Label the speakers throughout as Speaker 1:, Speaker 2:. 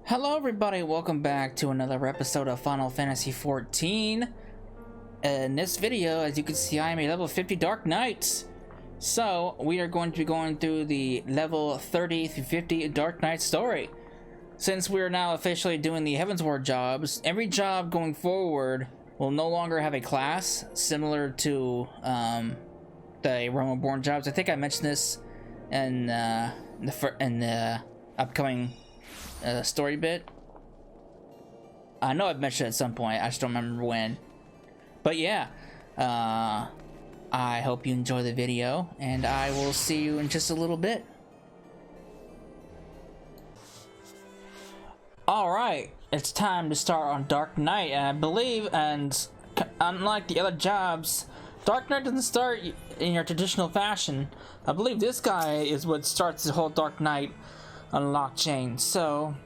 Speaker 1: Hello everybody, welcome back to another episode of Final Fantasy XIV. In this video, as you can see, I am a level 50 Dark Knight. So, we are going to be going through the level 30 through 50 Dark Knight story. Since we are now officially doing the Heavensward jobs, every job going forward will no longer have a class, similar to the Roma-born jobs. I think I mentioned this in the upcoming story bit. I know I've mentioned it at some point, I just don't remember when. But yeah, I hope you enjoy the video, and I will see you in just a little bit. Alright, it's time to start on Dark Knight, and I believe, and unlike the other jobs, Dark Knight doesn't start in your traditional fashion. I believe this guy is what starts the whole Dark Knight unlock chain. So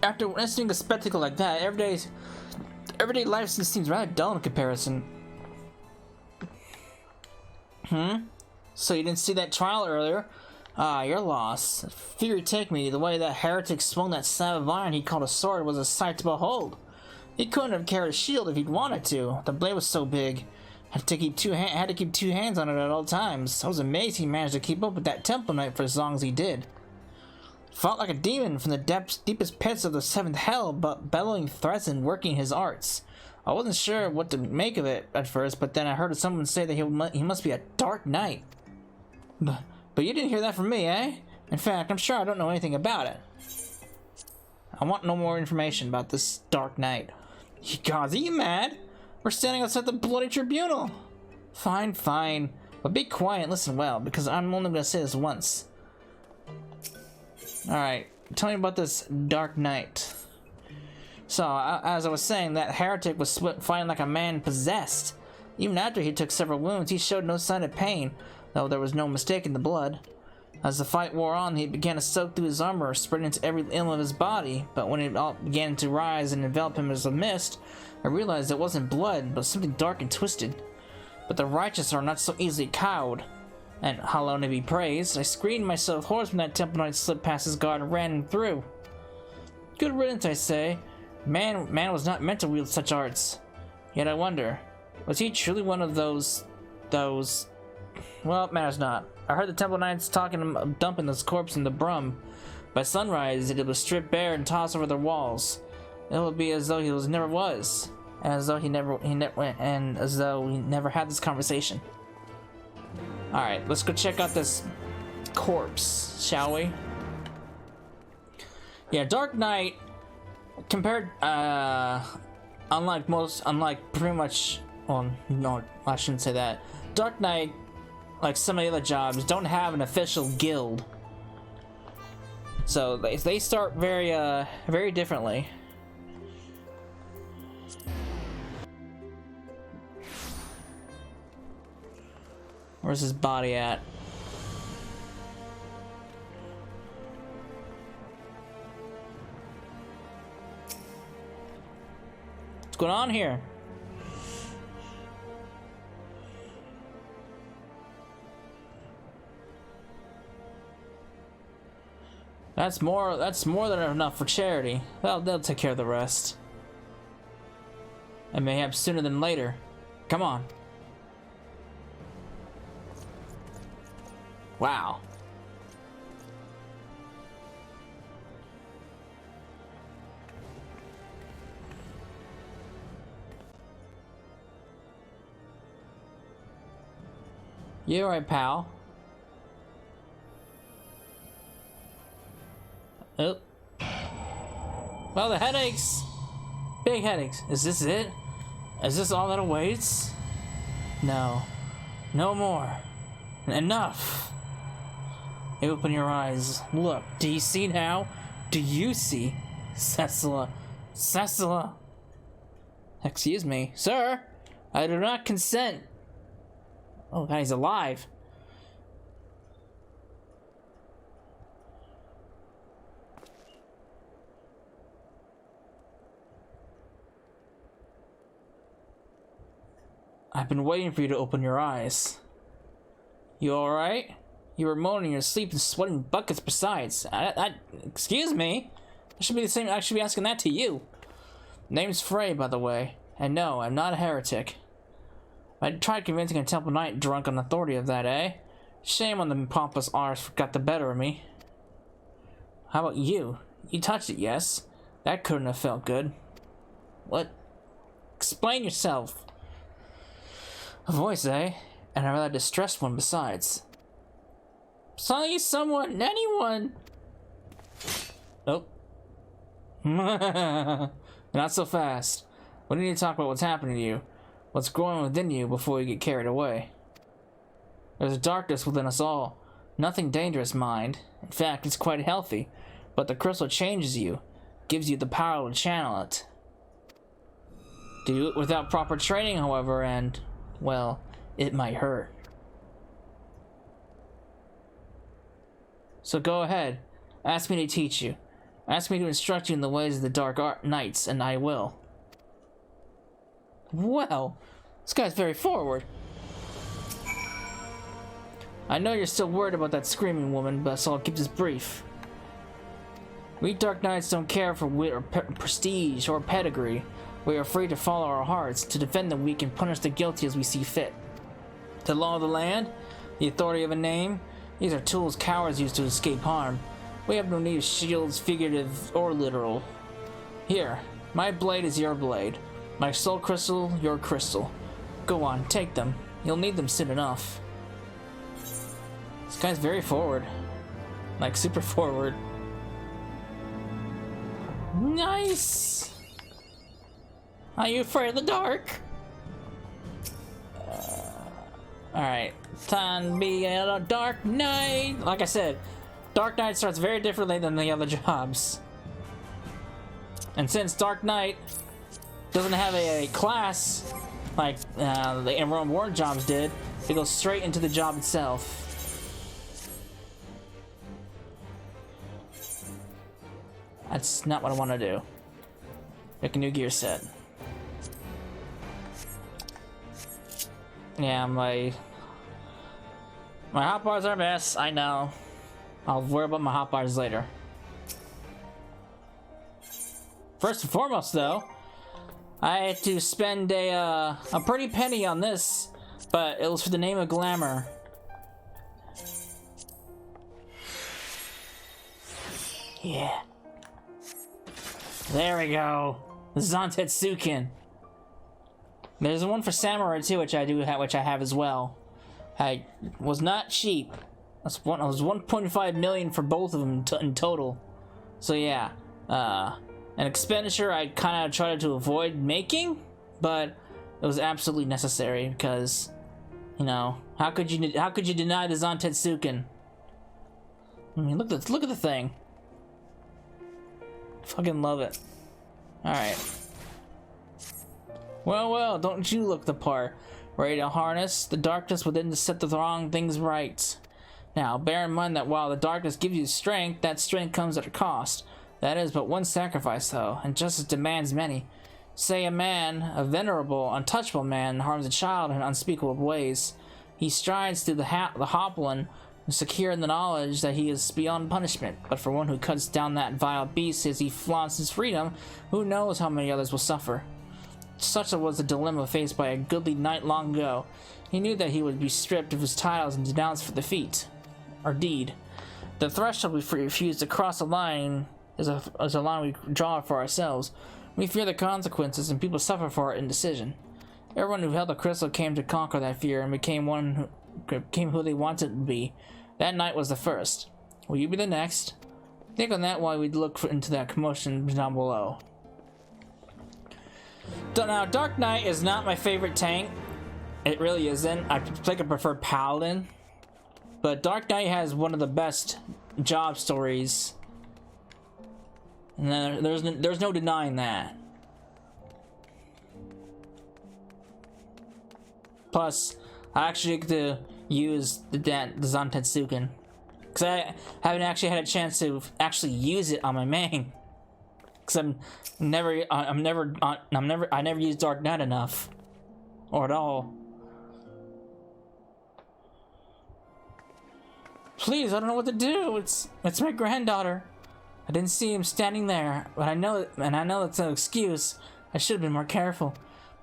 Speaker 1: after witnessing a spectacle like that, everyday life seems rather dull in comparison. So you didn't see that trial earlier? Ah, you're lost. Fury take me, the way that heretic swung that slab of iron he called a sword was a sight to behold. He couldn't have carried a shield if he'd wanted to. The blade was so big. Had to keep two hands on it at all times. I was amazed he managed to keep up with that Temple Knight for as long as he did. Fought like a demon from the deepest pits of the seventh hell, but bellowing threats and working his arts. I wasn't sure what to make of it at first, but then I heard someone say that he must be a Dark Knight. But you didn't hear that from me, eh? In fact, I'm sure I don't know anything about it. I want no more information about this Dark Knight. Gods, are you mad? We're standing outside the bloody tribunal. Fine, fine. But be quiet and listen well, because I'm only going to say this once. Alright, tell me about this Dark Knight. So, as I was saying, that heretic was fighting like a man possessed. Even after he took several wounds, he showed no sign of pain, though there was no mistaking the blood. As the fight wore on, he began to soak through his armor, spreading into every limb of his body, but when it all began to rise and envelop him as a mist, I realized it wasn't blood, but something dark and twisted. But the righteous are not so easily cowed. And how long to be praised, I screamed myself hoarse when that Temple Knight slipped past his guard and ran him through. Good riddance, I say. Man was not meant to wield such arts. Yet I wonder, was he truly one of those... Well, it matters not. I heard the Temple Knights talking of dumping this corpse in the Brum. By sunrise, it was stripped bare and tossed over the walls. It would be as though he never was, and as though he never had this conversation. Alright, let's go check out this corpse, shall we? Yeah, Dark Knight, compared, unlike pretty much, well, no, I shouldn't say that. Dark Knight, like some of the other jobs, don't have an official guild. So they start very differently. Where's his body at? What's going on here? That's more than enough for charity. They'll take care of the rest. And mayhaps sooner than later. Come on. Wow. You alright, pal? Oh. Well, the headaches! Big headaches. Is this it? Is this all that awaits? No. No more. Enough! Open your eyes. Look, do you see now? Do you see? Cecilla. Cecilla! Excuse me. Sir! I do not consent. Oh, God, he's alive. I've been waiting for you to open your eyes. You alright? You were moaning in your sleep and sweating buckets besides. Excuse me? I should be asking that to you. Name's Frey, by the way. And no, I'm not a heretic. I tried convincing a Temple Knight drunk on authority of that, eh? Shame on the pompous arse got the better of me. How about you? You touched it, yes? That couldn't have felt good. What? Explain yourself. A voice, eh? And a rather distressed one besides. Someone, anyone! Oh. Not so fast. We need to talk about what's happening to you. What's growing within you before you get carried away. There's a darkness within us all. Nothing dangerous, mind. In fact, it's quite healthy. But the crystal changes you. Gives you the power to channel it. Do it without proper training, however, and, well, it might hurt. So go ahead. Ask me to teach you. Ask me to instruct you in the ways of the Dark Knights, and I will. Well, this guy's very forward. I know you're still worried about that screaming woman, but so I'll keep this brief. We Dark Knights don't care for wit or prestige or pedigree. We are free to follow our hearts, to defend the weak and punish the guilty as we see fit. The law of the land, the authority of a name, these are tools cowards use to escape harm. We have no need of shields, figurative or literal. Here, my blade is your blade. My soul crystal, your crystal. Go on, take them. You'll need them soon enough. This guy's very forward. Like, super forward. Nice! Are you afraid of the dark? Alright. Time to be a Dark Knight! Like I said, Dark Knight starts very differently than the other jobs. And since Dark Knight doesn't have a class like the Emerald Warren jobs did, it goes straight into the job itself. That's not what I want to do. Make a new gear set. Yeah, my hotbars are a mess, I know. I'll worry about my hotbars later. First and foremost, though, I had to spend a pretty penny on this, but it was for the name of glamour. Yeah. There we go. The Zantetsuken. There's one for Samurai too, which I have as well. I was not cheap. I was 1.5 million for both of them in total. So yeah, an expenditure I kind of tried to avoid making, but it was absolutely necessary because, you know, how could you deny the Zantetsuken? I mean, look at the thing. Fucking love it. Alright. Well, don't you look the part. Ready to harness the darkness within to set the wrong things right. Now, bear in mind that while the darkness gives you strength, that strength comes at a cost. That is but one sacrifice, though, and justice demands many. Say a man, a venerable, untouchable man, harms a child in unspeakable ways. He strides through the Hoplin, secure in the knowledge that he is beyond punishment, but for one who cuts down that vile beast as he flaunts his freedom, who knows how many others will suffer. Such was the dilemma faced by a goodly knight long ago. He knew that he would be stripped of his titles and denounced for the feat, or deed. The threshold we refuse to cross a line is a line we draw for ourselves. We fear the consequences, and people suffer for our indecision. Everyone who held the crystal came to conquer that fear and became who they wanted to be. That night was the first. Will you be the next? Think on that while we look into that commotion down below. Now, Dark Knight is not my favorite tank. It really isn't. I think I prefer Paladin. But Dark Knight has one of the best job stories. And there's no denying that. Plus, I actually get to use the Zantetsuken, because I haven't actually had a chance to actually use it on my main. Because I never use Dark Knight enough, or at all. Please, I don't know what to do. It's my granddaughter. I didn't see him standing there, but I know that's an excuse. I should have been more careful.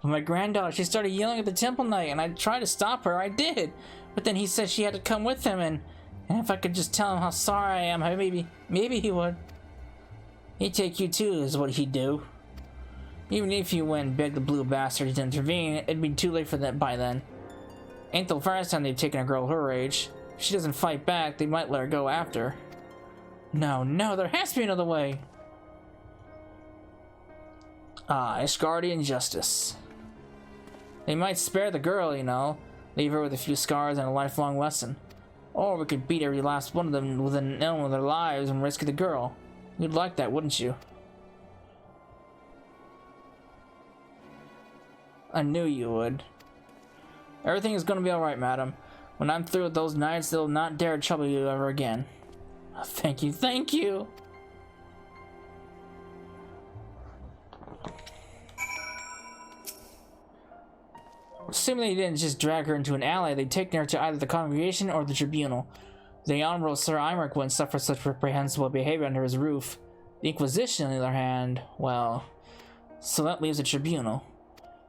Speaker 1: But my granddaughter, she started yelling at the temple knight, and I tried to stop her. I did, but then he said she had to come with him, and if I could just tell him how sorry I am, maybe he would. He'd take you too, is what he'd do. Even if you went and begged the blue bastard to intervene, it'd be too late for that by then. Ain't the first time they've taken a girl her age. If she doesn't fight back, they might let her go after. No, there has to be another way. Ishgardian justice. They might spare the girl, you know, leave her with a few scars and a lifelong lesson. Or we could beat every last one of them within an element of their lives and rescue the girl. You'd like that, wouldn't you? I knew you would. Everything is gonna be alright, madam. When I'm through with those knights, they'll not dare trouble you ever again. Thank you, thank you! Assuming they didn't just drag her into an alley, they'd take her to either the congregation or the tribunal. The Honorable Sir Imric wouldn't suffer such reprehensible behavior under his roof. The Inquisition, on the other hand, well... So that leaves the tribunal.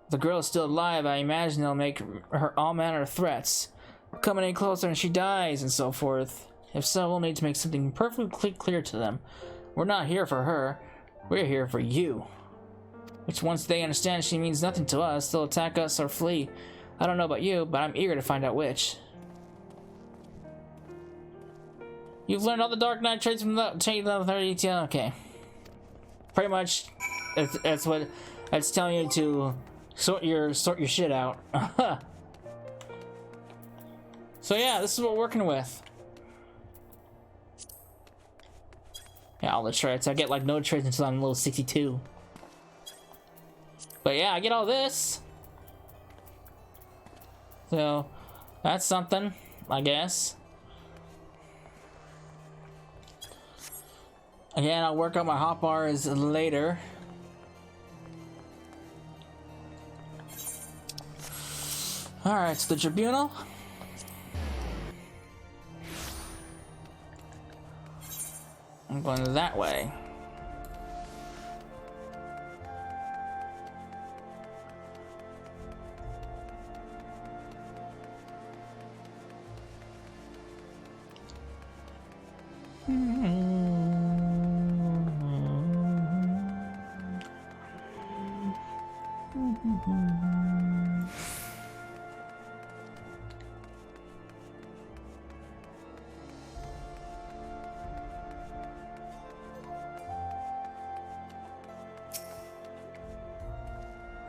Speaker 1: If the girl is still alive, I imagine they'll make her all manner of threats. Come any closer and she dies, and so forth. If so, we'll need to make something perfectly clear to them. We're not here for her. We're here for you. Which, once they understand she means nothing to us, they'll attack us or flee. I don't know about you, but I'm eager to find out which. You've learned all the Dark Knight traits from the chain level 30. Okay. Pretty much, that's what it's telling you to sort your shit out. So yeah, this is what we're working with. Yeah, all the traits. I get like no traits until I'm level 62. But yeah, I get all this. So that's something, I guess. Again, I'll work on my hotbars later. Alright, so the tribunal. I'm going that way.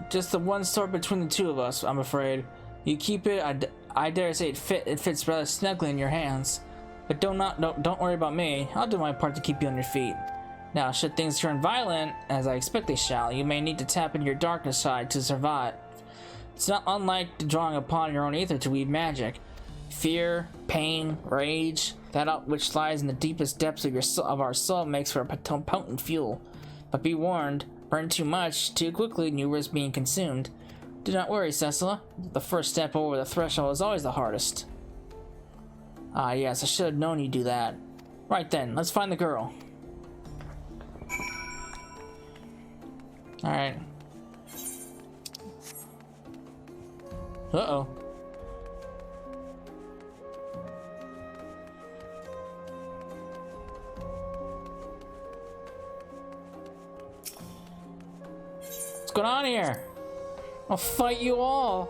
Speaker 1: Just the one sword between the two of us, I'm afraid. You keep it, I dare say it fits rather snugly in your hands. But don't worry about me. I'll do my part to keep you on your feet. Now, should things turn violent, as I expect they shall, you may need to tap into your darkness side to survive. It's not unlike drawing upon your own ether to weave magic. Fear, pain, rage, that which lies in the deepest depths of our soul makes for a potent fuel. But be warned, burn too much, too quickly, and you risk being consumed. Do not worry, Cecilla. The first step over the threshold is always the hardest. Ah, yes, I should have known you'd do that. Right then, let's find the girl. Alright. Uh-oh. What's going on here? I'll fight you all.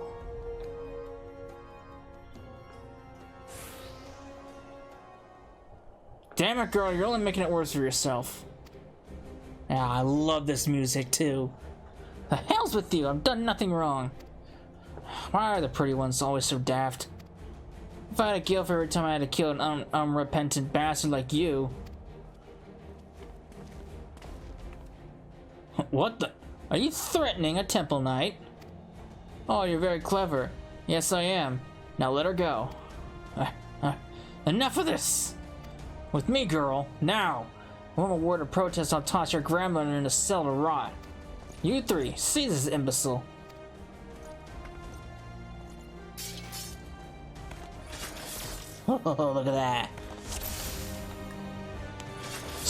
Speaker 1: Damn it, girl, you're only making it worse for yourself. Yeah, I love this music too. The hell's with you? I've done nothing wrong. Why are the pretty ones always so daft? If I had a guilt for every time I had to kill an unrepentant bastard like you. What the? Are you threatening a temple knight? Oh, you're very clever. Yes, I am. Now let her go. Enough of this! With me, girl. Now! One more word of protest, I'll toss your grandmother in a cell to rot. You three, see this imbecile. Oh, look at that.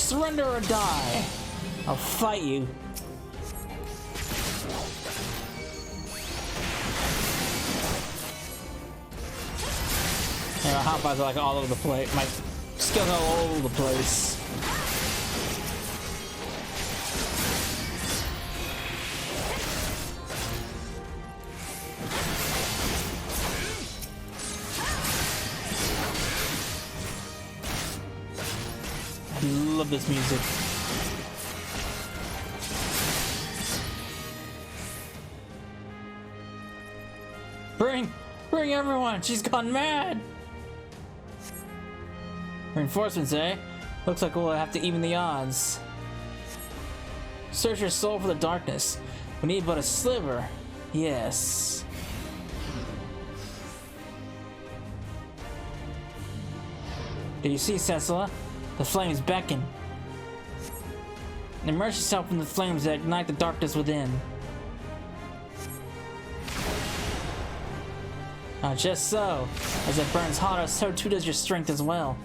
Speaker 1: Surrender or die. I'll fight you. Yeah, my hot bars are like all over the place. My skills are all over the place. I love this music. Bring everyone! She's gone mad! Reinforcements, eh? Looks like we'll have to even the odds. Search your soul for the darkness. We need but a sliver. Yes. Do you see, Cecila? The flames beckon. Immerse yourself in the flames that ignite the darkness within. Just so. As it burns hotter, so too does your strength as well.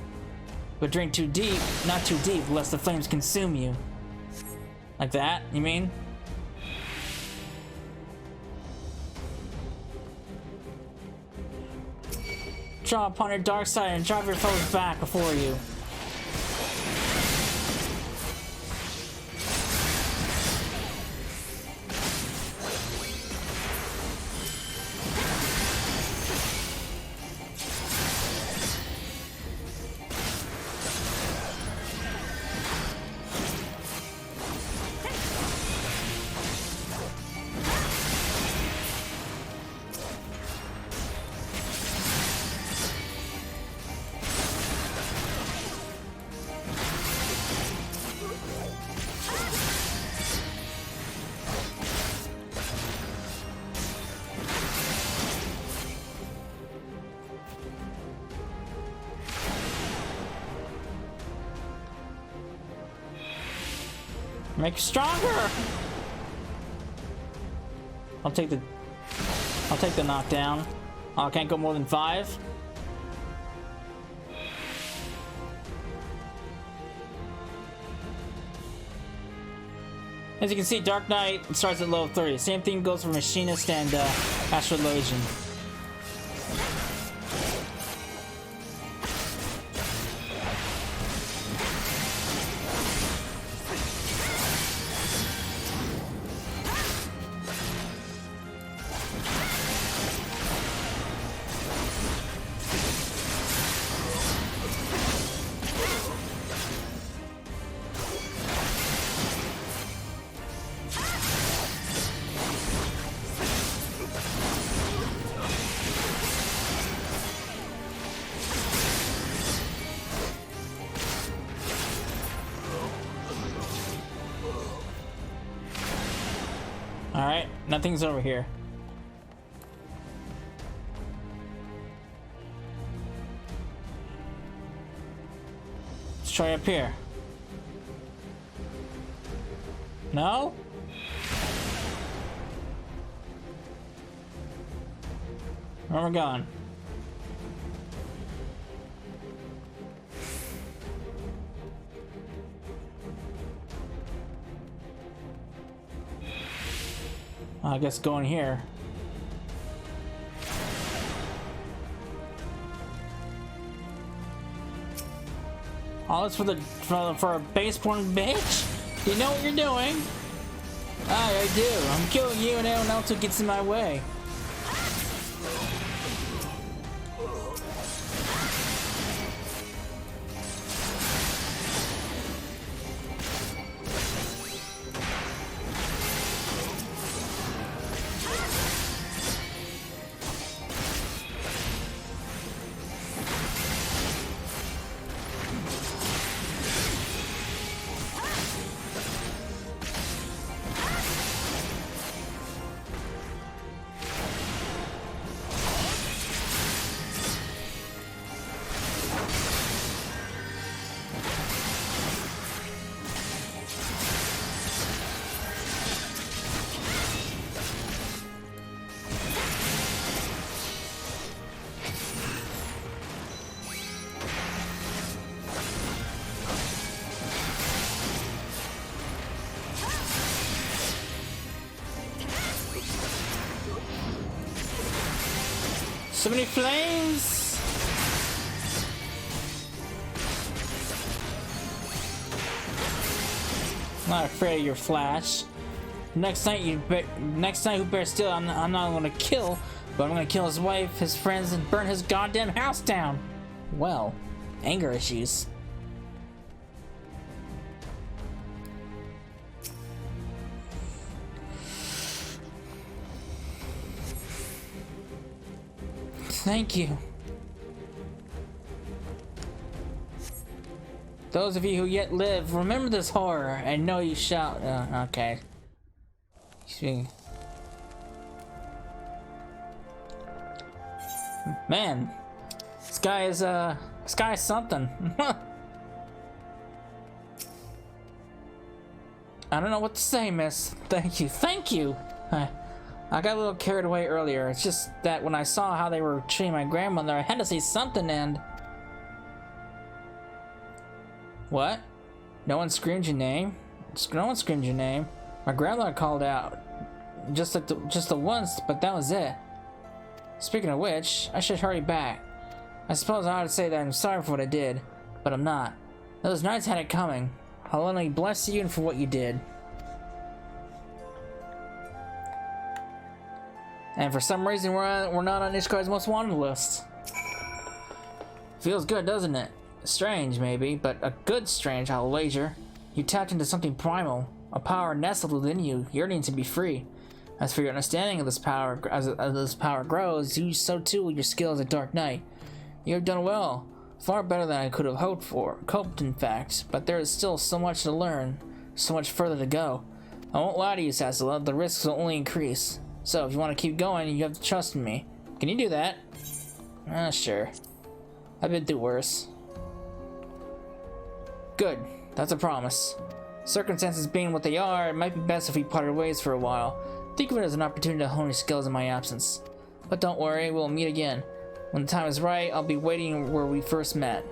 Speaker 1: But drink too deep, not too deep, lest the flames consume you. Like that, you mean? Draw upon your dark side and drive your foes back before you. Make you stronger. I'll take the knockdown. Oh, I can't go more than 5. As you can see, Dark Knight starts at level 30. Same thing goes for Machinist and Astrologian. Alright, nothing's over here. Let's try up here. No? Where am I going? I guess going here. All this for a baseborn bitch? You know what you're doing? I do. I'm killing you and anyone else who gets in my way. So many flames! I'm not afraid of your flash. Next night who bears steel, I'm not gonna kill, but I'm gonna kill his wife, his friends, and burn his goddamn house down. Well, anger issues. Thank you. Those of you who yet live, remember this horror and know you shall. Okay. Man, this guy is something. I don't know what to say, miss. Thank you. I got a little carried away earlier. It's just that when I saw how they were treating my grandmother, I had to say something and... What? No one screamed your name? No one screamed your name. My grandmother called out. Just the once, but that was it. Speaking of which, I should hurry back. I suppose I ought to say that I'm sorry for what I did, but I'm not. Those nights had it coming. I'll only bless you for what you did. And for some reason, we're not on Ishkar's most wanted list. Feels good, doesn't it? Strange, maybe, but a good strange, I'll wager. You tapped into something primal, a power nestled within you, yearning to be free. As for your understanding of this power, as this power grows, so too will your skills at Dark Knight. You have done well, far better than I could have hoped in fact, but there is still so much to learn, so much further to go. I won't lie to you, Sassala, the risks will only increase. So, if you want to keep going, you have to trust in me. Can you do that? Sure. I've been through worse. Good. That's a promise. Circumstances being what they are, it might be best if we parted ways for a while. Think of it as an opportunity to hone your skills in my absence. But don't worry, we'll meet again. When the time is right, I'll be waiting where we first met.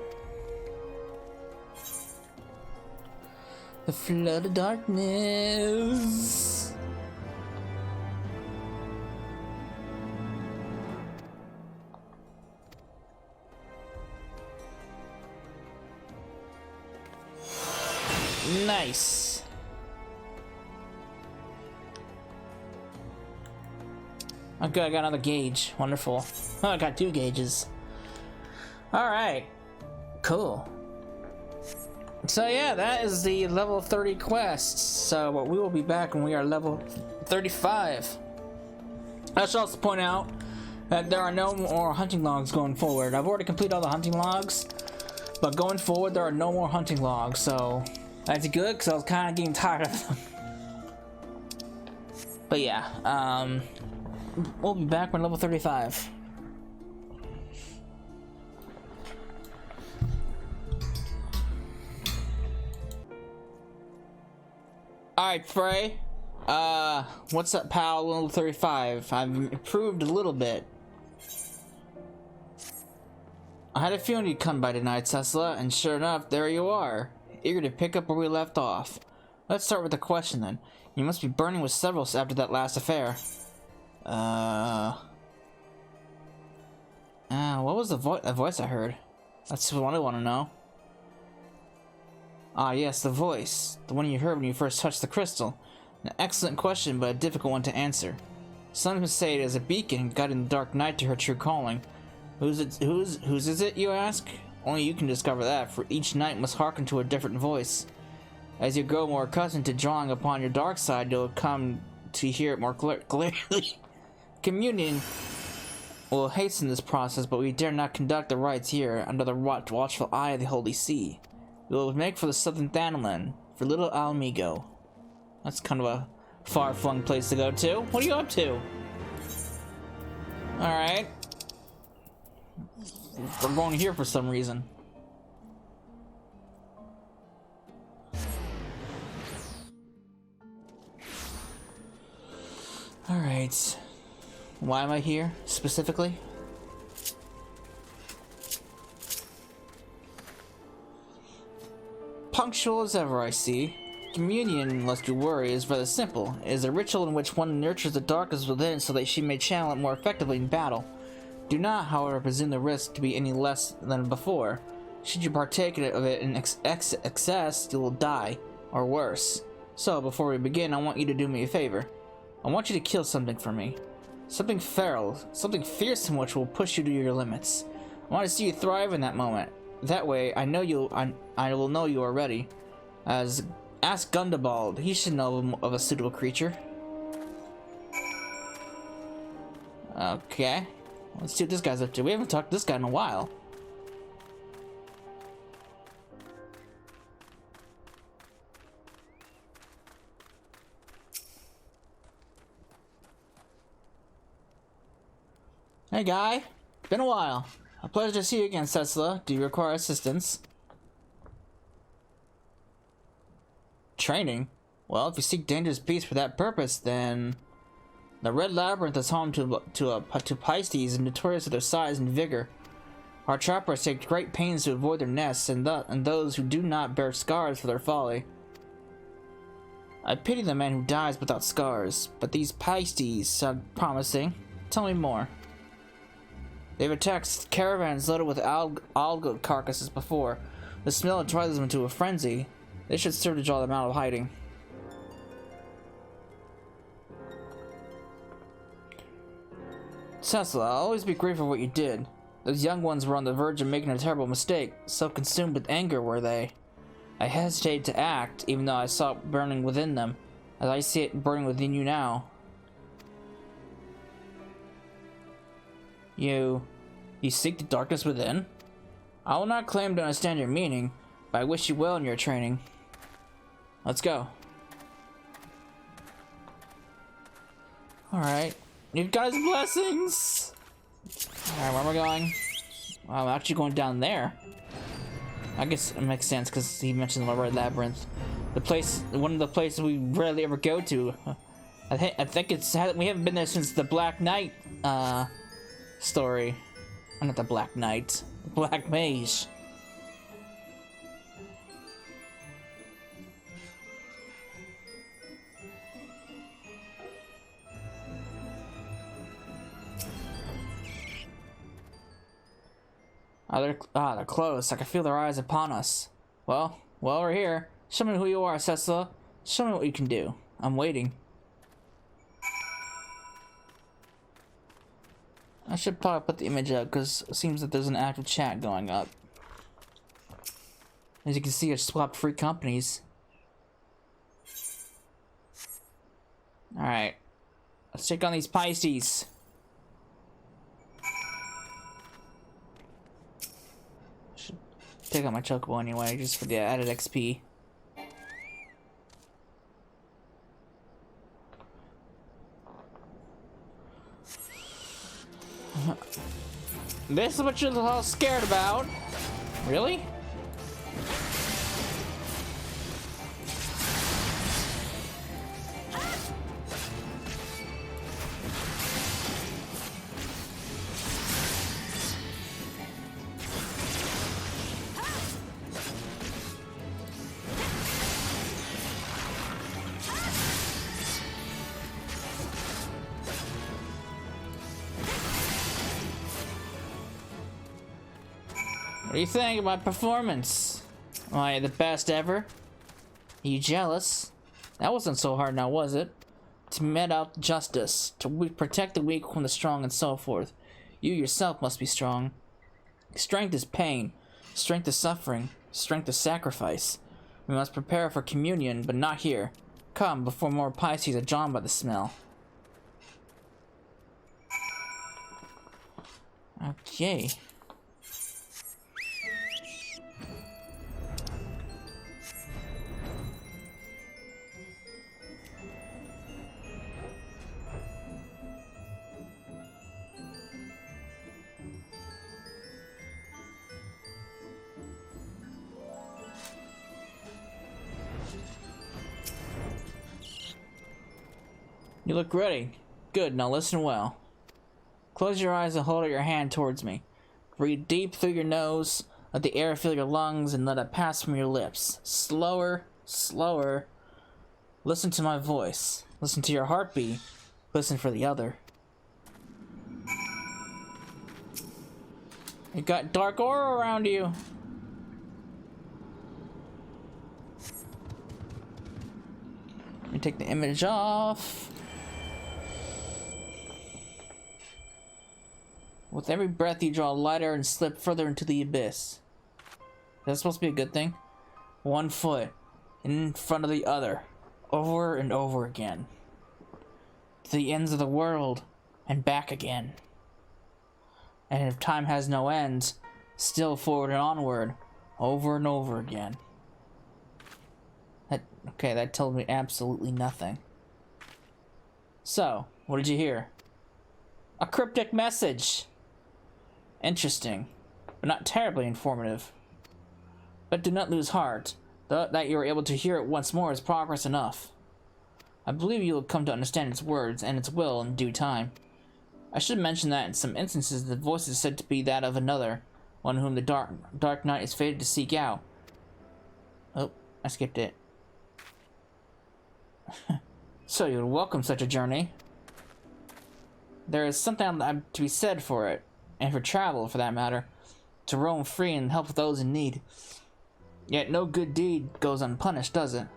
Speaker 1: The flood of darkness. Nice. Oh good, I got another gauge. Wonderful. Oh, I got 2 gauges. Alright. Cool. So yeah, that is the level 30 quest. So we will be back when we are level 35. I should also point out that there are no more hunting logs going forward. I've already completed all the hunting logs, but going forward there are no more hunting logs, so that's good because I was kind of getting tired of them. But yeah, we'll be back when level 35. Alright, Frey. What's up, pal? Level 35. I've improved a little bit. I had a feeling you'd come by tonight, Cecila, and sure enough, there you are. Eager to pick up where we left off. Let's start with the question then. You must be burning with several after that last affair. What was the voice I heard? That's what I want to know. Ah, yes, the voice. The one you heard when you first touched the crystal. An excellent question, but a difficult one to answer. Some say it is a beacon guiding the Dark Knight to her true calling. Whose is it, you ask? Only you can discover that, for each knight must hearken to a different voice. As you grow more accustomed to drawing upon your dark side, you'll come to hear it more clearly. Communion will hasten this process, but we dare not conduct the rites here under the watchful eye of the Holy See. We will make for the southern Thanalan, for little Almigo. That's kind of a far-flung place to go to. What are you up to? Alright. We're going here for some reason. Alright. Why am I here, specifically? Punctual as ever, I see. Communion, lest you worry, is rather simple. It is a ritual in which one nurtures the darkness within so that she may channel it more effectively in battle. Do not, however, presume the risk to be any less than before. Should you partake of it in excess, you will die, or worse. So, before we begin, I want you to do me a favor. I want you to kill something for me. Something feral, something fearsome which will push you to your limits. I want to see you thrive in that moment. That way, I will know you are ready. Ask Gundabald, he should know of a suitable creature. Okay. Let's see what this guy's up to. We haven't talked to this guy in a while. Hey guy, been a while. A pleasure to see you again, Cecila. Do you require assistance? Training? Well, if you seek dangerous beasts for that purpose, then... The Red Labyrinth is home to Pisces, notorious for their size and vigor. Our trappers take great pains to avoid their nests and those who do not bear scars for their folly. I pity the man who dies without scars, but these Pisces sound promising. Tell me more. They've attacked caravans loaded with alga carcasses before. The smell drives them into a frenzy. They should serve to draw them out of hiding. Cecila, I'll always be grateful for what you did. Those young ones were on the verge of making a terrible mistake. So consumed with anger were they. I hesitated to act, even though I saw it burning within them, as I see it burning within you now. You seek the darkness within? I will not claim to understand your meaning, but I wish you well in your training. Let's go. Alright. You've got his blessings! Alright, where am I going? Well, I'm actually going down there. I guess it makes sense because he mentioned the Red Labyrinth. One of the places we rarely ever go to. I think we haven't been there since the Black Knight, story. Not the Black Knight. The Black Mage. They're close. I can feel their eyes upon us. Well, we're here. Show me who you are, Cecila. Show me what you can do. I'm waiting. I should probably put the image up because it seems that there's an active chat going up. As you can see, I swapped free companies. Alright. Let's check on these Pisces. Should take out my chocobo anyway, just for the added XP. This is what you're all scared about? Really? What do you think of my performance? Am I the best ever? Are you jealous? That wasn't so hard now, was it? To mete out justice, to protect the weak from the strong and so forth. You yourself must be strong. Strength is pain. Strength is suffering. Strength is sacrifice. We must prepare for communion, but not here. Come, before more Pisces are drawn by the smell. Okay. You look ready. Good, now listen well. Close your eyes and hold out your hand towards me. Breathe deep through your nose, let the air fill your lungs, and let it pass from your lips. Slower, slower. Listen to my voice. Listen to your heartbeat. Listen for the other. You got dark aura around you. Let me take the image off. With every breath you draw lighter and slip further into the abyss. That's supposed to be a good thing. 1 foot in front of the other, over and over again. To the ends of the world and back again. And if time has no end, still forward and onward, over and over again. That told me absolutely nothing. So, what did you hear? A cryptic message. Interesting, but not terribly informative. But do not lose heart. That you are able to hear it once more is progress enough. I believe you will come to understand its words and its will in due time. I should mention that in some instances the voice is said to be that of another, one whom the dark night is fated to seek out. Oh, I skipped it. So you would welcome such a journey. There is something to be said for it, and for travel, for that matter, to roam free and help those in need. Yet no good deed goes unpunished, does it?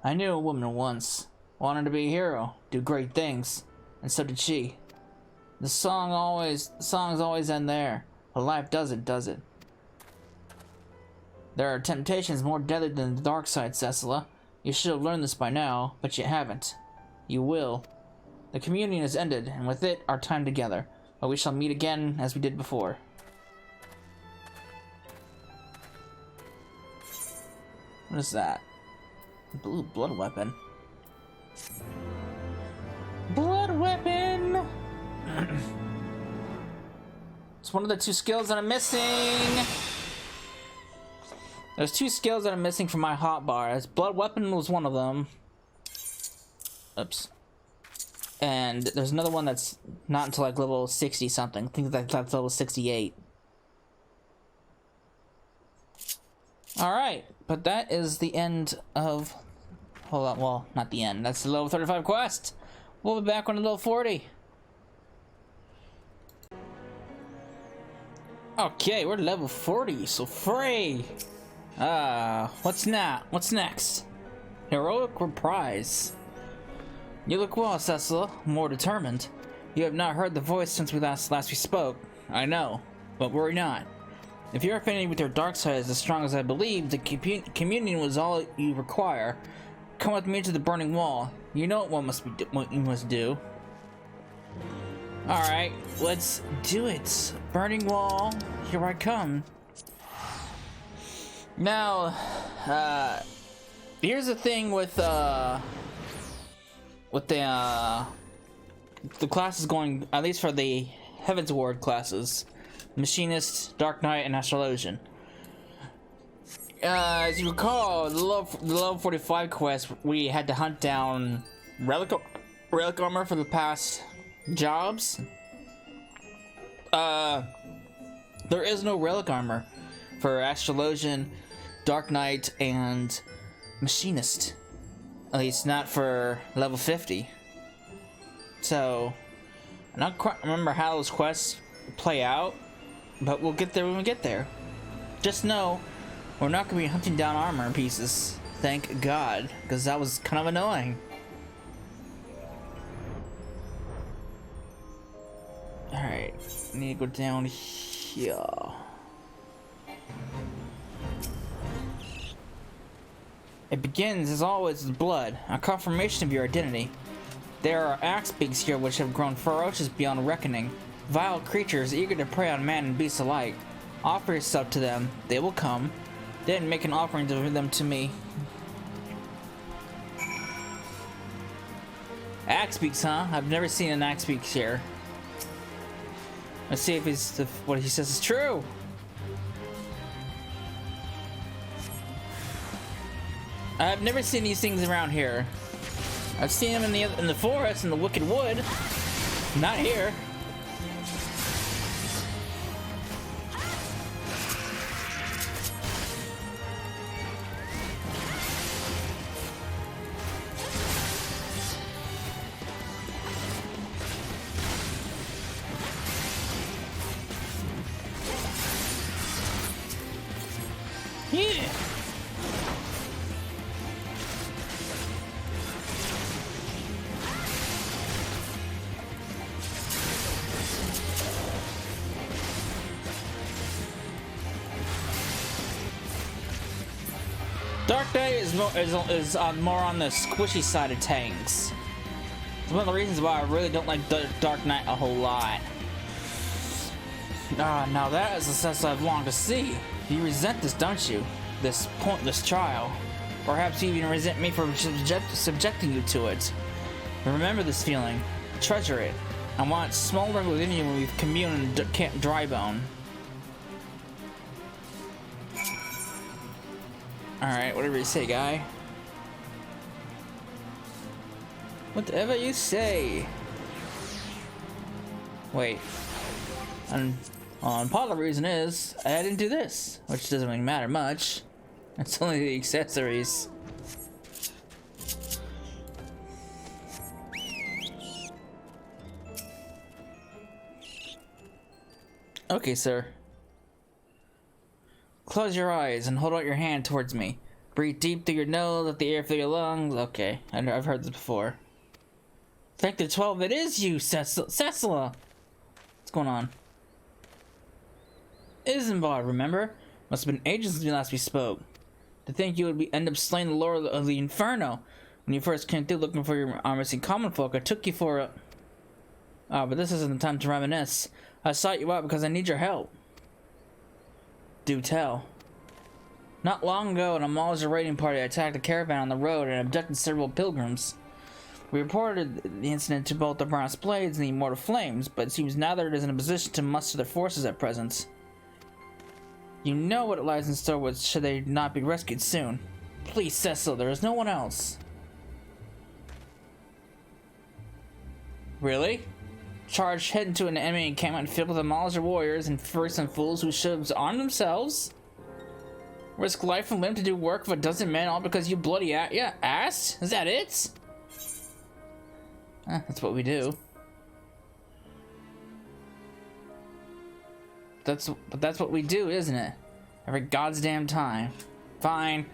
Speaker 1: I knew a woman once, wanted to be a hero, do great things, and so did she. The songs always end there, but life doesn't, does it? There are temptations more deadly than the dark side, Cecila. You should have learned this by now, but you haven't. You will. The communion has ended, and with it, our time together. But we shall meet again as we did before. What is that? Blue blood weapon. Blood weapon! It's one of the 2 skills that I'm missing! There's 2 skills that I'm missing from my hotbar. Blood weapon was one of them. Oops. And there's another one that's not until like level 60 something. I think that's level 68. Alright, but that is the end of... Hold on, well, not the end. That's the level 35 quest. We'll be back on level 40. Okay, we're level 40, so free! What's next? Heroic reprise. You look well, Cecil. More determined. You have not heard the voice since last we spoke. I know, but worry not. If your affinity with your dark side is as strong as I believe, the communion was all you require. Come with me to the burning wall. You know what you must do. Alright, let's do it. Burning wall, here I come. Now, here's the thing with the classes going, at least for the Heaven's Ward classes. Machinist, Dark Knight, and Astrologian. As you recall, the level 45 quest, we had to hunt down relic armor for the past jobs. There is no relic armor for Astrologian, Dark Knight, and Machinist. At least not for level 50. So, I don't quite remember how those quests play out, but we'll get there when we get there. Just know, we're not going to be hunting down armor pieces. Thank God, because that was kind of annoying. Alright, I need to go down here. It begins, as always, with blood, a confirmation of your identity. There are axe-beaks here which have grown ferocious beyond reckoning. Vile creatures eager to prey on man and beast alike. Offer yourself to them, they will come. Then make an offering of them to me. Axe-beaks, huh? I've never seen an axe-beak here. Let's see if what he says is true. I've never seen these things around here. I've seen them in the forest, in the Wicked Wood. Not here. Dark Knight is more on the squishy side of tanks. It's one of the reasons why I really don't like Dark Knight a whole lot. Now that is a sense I've longed to see. You resent this, don't you? This pointless trial. Perhaps you even resent me for subjecting you to it. Remember this feeling. Treasure it. I want it smoldering within you when we commune in Camp Drybone. Alright, whatever you say, guy. Whatever you say. Wait. And part of the reason is I didn't do this, which doesn't really matter much. It's only the accessories. Okay, sir. Close your eyes and hold out your hand towards me. Breathe deep through your nose, let the air fill your lungs. Okay, I've heard this before. Factor 12, it is you, Cecila! What's going on? Isambard, remember? Must have been ages since last we spoke. To think you would end up slaying the Lord of the Inferno. When you first came through looking for your missing common folk, I took you for a... Oh, but this isn't the time to reminisce. I sought you out because I need your help. Do tell. Not long ago, an Amalja raiding party attacked a caravan on the road and abducted several pilgrims. We reported the incident to both the Brass Blades and the Immortal Flames, but it seems neither is in a position to muster their forces at present. You know what lies in store with should they not be rescued soon. Please, Cecil, there is no one else. Really? Charge head into an enemy encampment filled with Amalja warriors and fearsome fools who should have armed themselves? Risk life and limb to do work of a dozen men all because you bloody ass? Is that it? That's what we do. That's what we do, isn't it? Every goddamn time. Fine.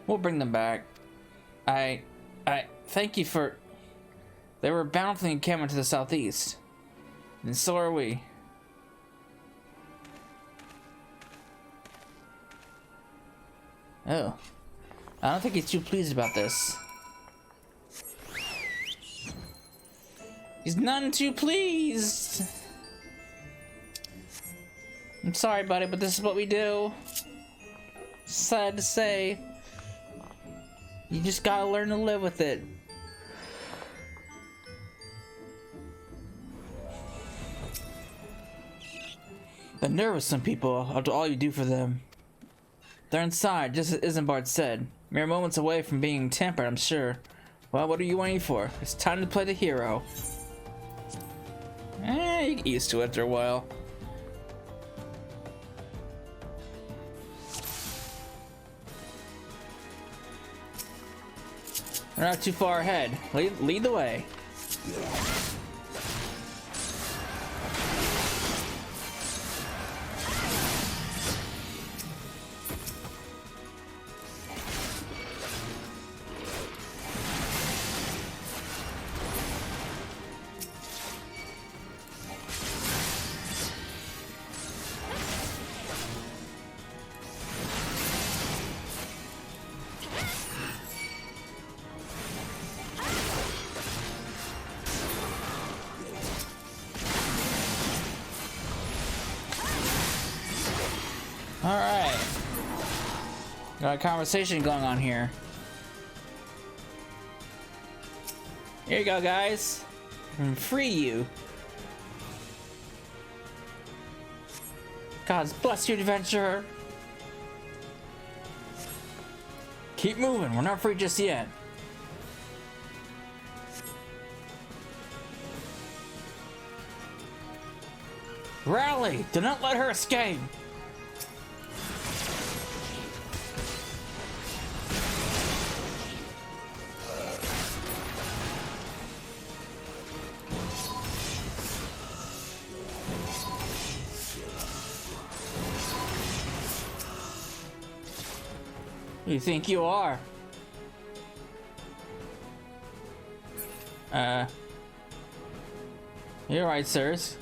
Speaker 1: We'll bring them back. I thank you for... They were bound for the encampment to the southeast. And so are we. Oh. I don't think he's too pleased about this. He's none too pleased. I'm sorry, buddy, but this is what we do. Sad to say. You just gotta learn to live with it. The nerve of some people after all you do for them. They're inside, just as Isambard said. Mere moments away from being tempered, I'm sure. Well, what are you waiting for? It's time to play the hero. You get used to it after a while. We're not too far ahead. Lead the way. Alright. Got a conversation going on here. Here you go, guys. I'm free you. God bless you, adventurer. Keep moving. We're not free just yet. Rally! Do not let her escape! You think you are? You're right, sirs.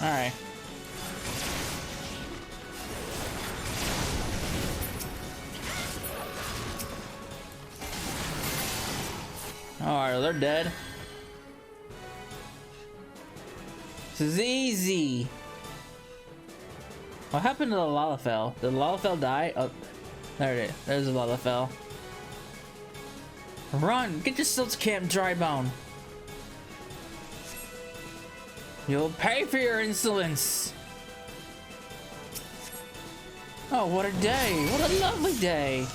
Speaker 1: Alright. Alright, they're dead. This is easy. What happened to the Lalafell? Did the Lalafell die? Oh, there it is. There's the Lalafell. Run! Get yourself to Camp Drybone. You'll pay for your insolence. Oh, what a day! What a lovely day!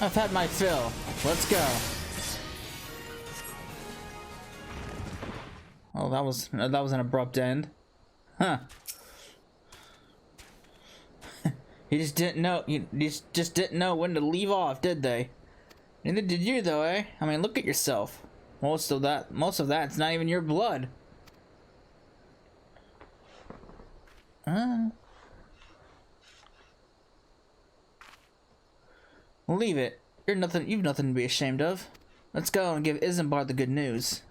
Speaker 1: I've had my fill. Let's go. Oh, that was an abrupt end. Huh. You just didn't know. You just didn't know when to leave off, did they? Neither did you, though, eh? I mean, look at yourself. Most of that's not even your blood. Leave it. You've nothing to be ashamed of. Let's go and give Isambard the good news.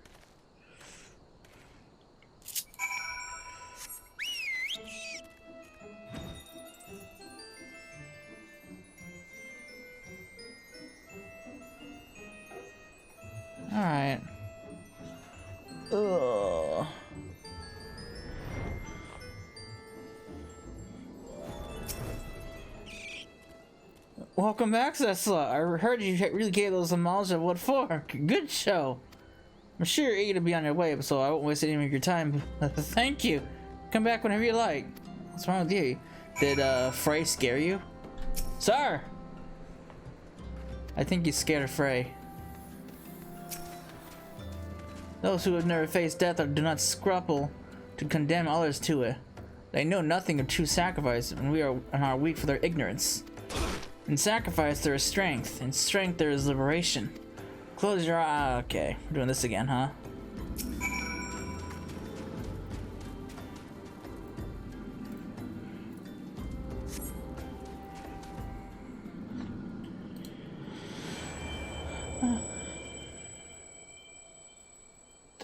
Speaker 1: Alright. Ugh. Welcome back, Cecilla. I heard you really gave those Amalia what for. Good show. I'm sure you're eager to be on your way, so I won't waste any of your time. Thank you. Come back whenever you like. What's wrong with you? Did Frey scare you? Sir! I think you scared of Frey. Those who have never faced death or do not scruple to condemn others to it. They know nothing of true sacrifice, and we are weak for their ignorance. In sacrifice there is strength. In strength there is liberation. Close your eye. Okay, we're doing this again, huh?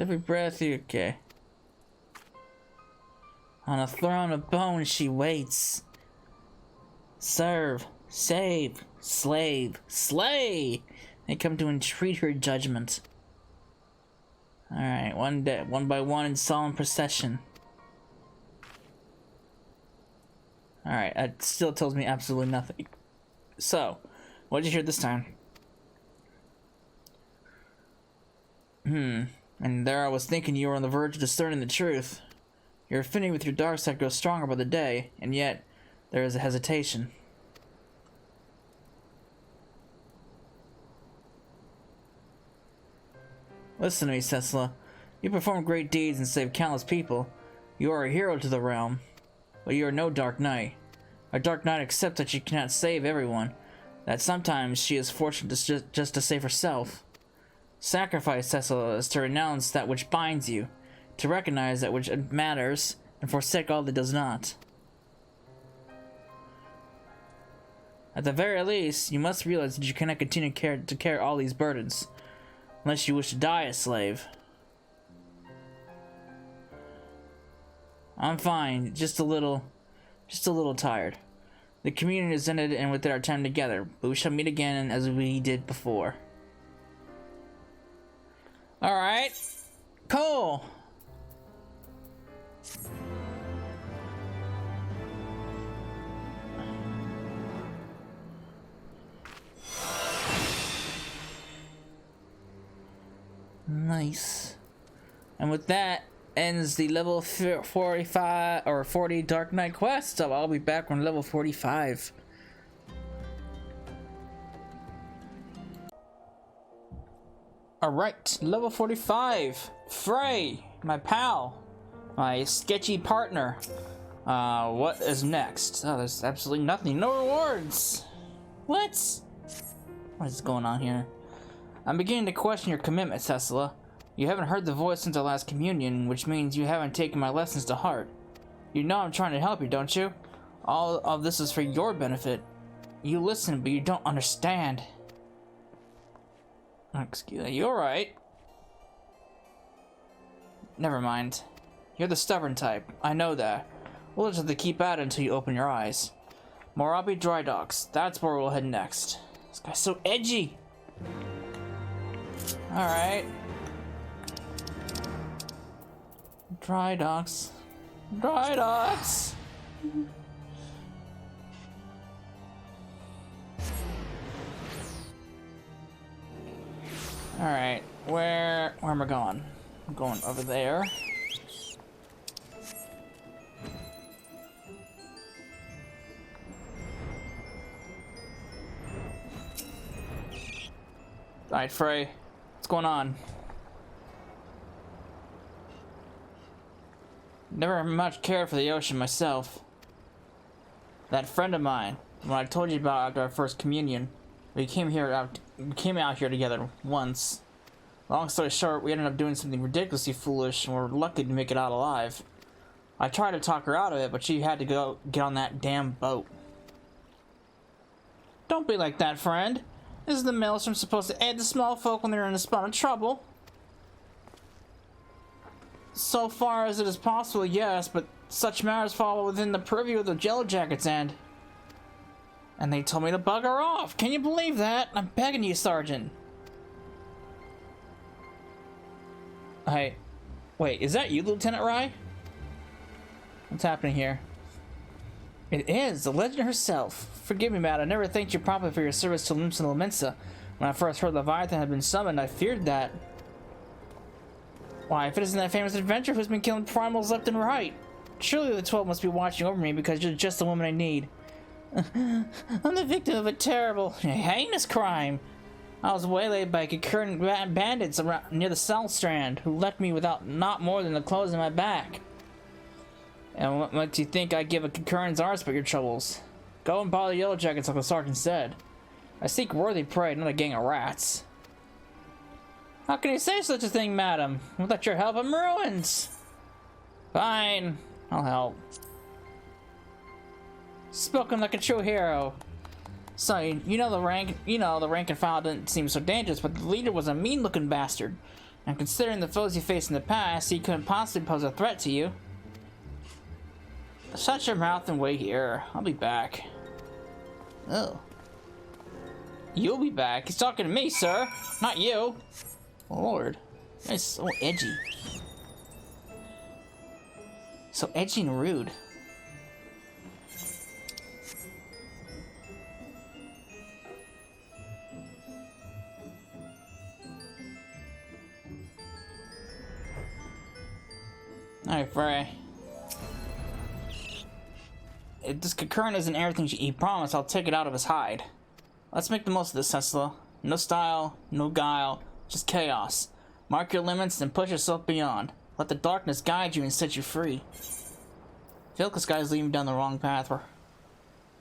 Speaker 1: Every breath you okay. On a throne of bone she waits. Serve, save, slave, slay! They come to entreat her judgment. Alright, one by one in solemn procession. Alright, that still tells me absolutely nothing. So, what did you hear this time? And there I was thinking you were on the verge of discerning the truth. Your affinity with your dark side grows stronger by the day, and yet there is a hesitation. Listen to me, Cecilla. You perform great deeds and save countless people. You are a hero to the realm, but you are no Dark Knight. A Dark Knight accepts that she cannot save everyone, that sometimes she is fortunate just to save herself. Sacrifice, Cecilla, is to renounce that which binds you, to recognize that which matters, and forsake all that does not. At the very least, you must realize that you cannot continue to carry all these burdens, unless you wish to die a slave. I'm fine, just a little tired. The communion is ended and with our time together, but we shall meet again as we did before. Alright, cool. Nice. And with that ends the level 45 or 40 Dark Knight quest, so I'll be back on level 45. Alright, level 45. Frey, my pal, my sketchy partner. What is next? Oh, there's absolutely nothing. No rewards! What is going on here? I'm beginning to question your commitment, Cecila. You haven't heard the voice since our last communion, which means you haven't taken my lessons to heart. You know I'm trying to help you, don't you? All of this is for your benefit. You listen, but you don't understand. Excuse me, you alright? Never mind. You're the stubborn type. I know that. We'll just have to keep at it until you open your eyes. Morabi Dry Docks. That's where we'll head next. This guy's so edgy. Alright. Dry Docks. Dry Docks! Alright, where am I going? I'm going over there. Alright, Frey, what's going on? Never much cared for the ocean myself. That friend of mine, when I told you about after our first communion, we came out here together once. Long story short, we ended up doing something ridiculously foolish, and we're lucky to make it out alive. I tried to talk her out of it, but she had to go get on that damn boat. Don't be like that, friend. This is the maelstrom supposed to aid the small folk when they're in a spot of trouble. So far as it is possible, yes, but such matters fall within the purview of the Yellow Jackets and they told me to bugger off. Can you believe that? I'm begging you, Sergeant. Hey, wait, is that you, Lieutenant Rye? What's happening here? It is, the legend herself. Forgive me, Matt, I never thanked you properly for your service to Limsa Lomensa. When I first heard Leviathan had been summoned, I feared that. Why, if it isn't that famous adventurer who's been killing primals left and right. Surely the 12 must be watching over me because you're just the woman I need. I'm the victim of a terrible, heinous crime. I was waylaid by concurrent bandits around near the South Strand who left me without not more than the clothes on my back. And what makes you think I give a concurrent arse about your troubles? Go and bother the Yellow Jackets like the sergeant said. I seek worthy prey, not a gang of rats. How can you say such a thing, madam? Without your help, I'm ruined. Fine, I'll help. Spoken like a true hero. So, the rank and file didn't seem so dangerous, but the leader was a mean-looking bastard. And considering the foes you faced in the past, he couldn't possibly pose a threat to you. Shut your mouth and wait here. I'll be back. Oh. You'll be back? He's talking to me, sir. Not you. Lord. That's so edgy. So edgy and rude. Alright, Frey. If this concurrent isn't everything he promised, I'll take it out of his hide. Let's make the most of this, Cecila. No style, no guile, just chaos. Mark your limits and push yourself beyond. Let the darkness guide you and set you free. I feel like this guy's leading me down the wrong path.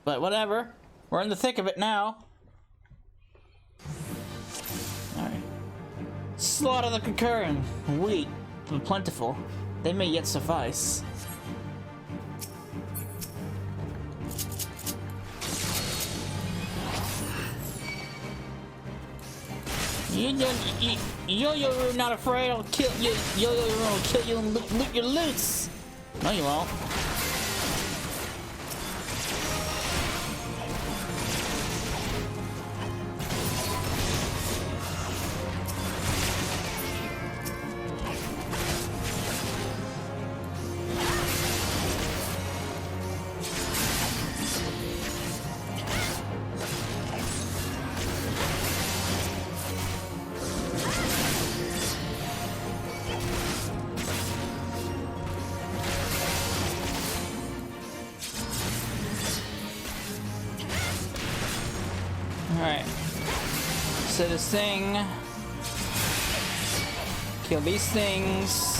Speaker 1: But whatever. We're in the thick of it now. Alright. Slaughter the concurrent. Wheat, but plentiful. They may yet suffice. Yo-yo, not afraid. I'll kill you. Yo-yo, will kill you and loot your loots. No, you won't. Alright. So this thing. Kill these things.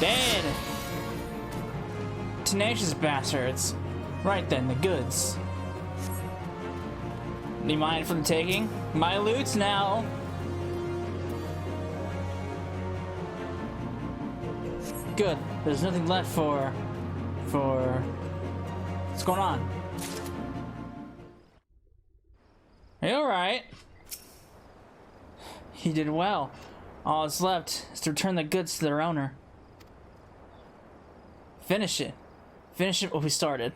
Speaker 1: Dead! Tenacious bastards. Right then, the goods. Be mine for the taking? My loot's now! Good. There's nothing left for... What's going on? Are you alright? You did well. All that's left is to return the goods to their owner. Finish it. Finish it what we started.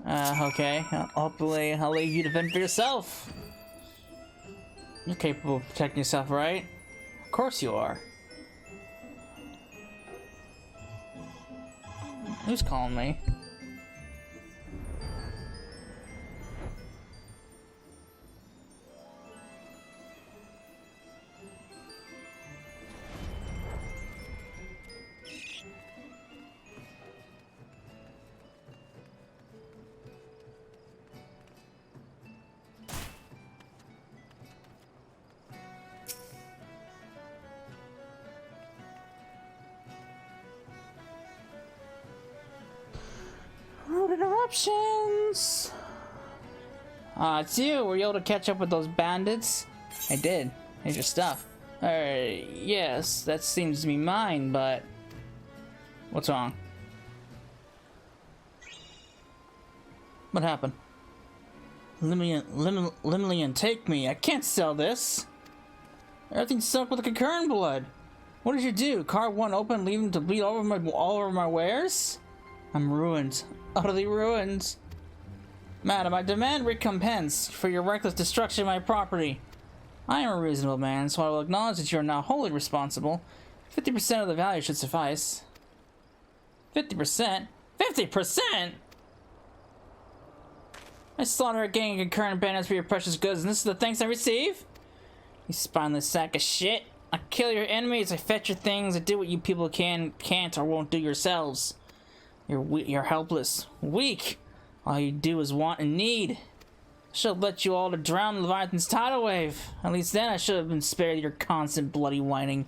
Speaker 1: Okay. Hopefully I'll leave you to fend for yourself. You're capable of protecting yourself, right? Of course you are. Who's calling me? Road interruptions. It's you. Were you able to catch up with those bandits? I did. Here's your stuff. Yes, that seems to be mine, but what's wrong? What happened? Limelian, take me. I can't sell this. Everything's soaked with the concurrent blood. What did you do? Carve one open, leave them to bleed all over my wares? I'm ruined. Utterly ruined. Madam, I demand recompense for your reckless destruction of my property. I am a reasonable man, so I will acknowledge that you are now wholly responsible. 50% of the value should suffice. 50%? 50%?! I slaughter a gang of concurrent bandits for your precious goods, and this is the thanks I receive? You spineless sack of shit. I kill your enemies, I fetch your things, I do what you people can't or won't do yourselves. You're helpless. Weak. All you do is want and need. I should have let you all to drown in Leviathan's tidal wave. At least then I should have been spared your constant bloody whining.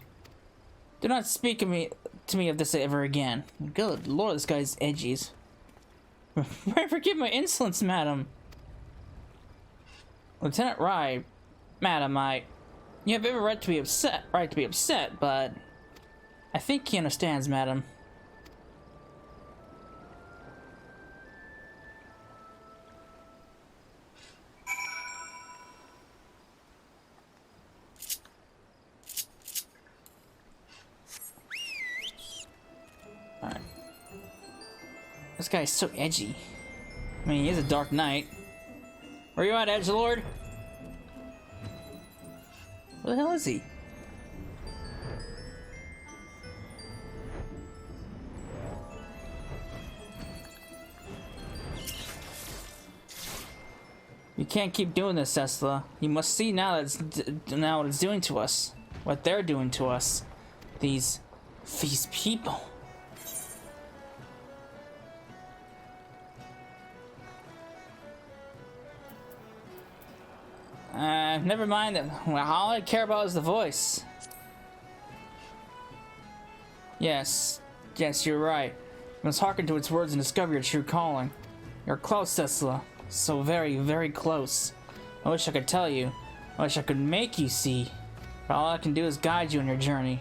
Speaker 1: Do not speak to me of this ever again. Good lord, this guy's edgies. Forgive my insolence, madam. Lieutenant Rye, madam, you have every right to be upset, but I think he understands, madam. Alright. This guy's so edgy. I mean, he is a dark knight. Where you at, edgelord? Where the hell is he? You can't keep doing this, Tesla. You must see now what it's doing to us. What they're doing to us. These people. Never mind that. Well, all I care about is the voice. Yes, you're right. You must hearken to its words and discover your true calling. You're close, Tesla. So very, very close. I wish I could tell you. I wish I could make you see. But all I can do is guide you on your journey.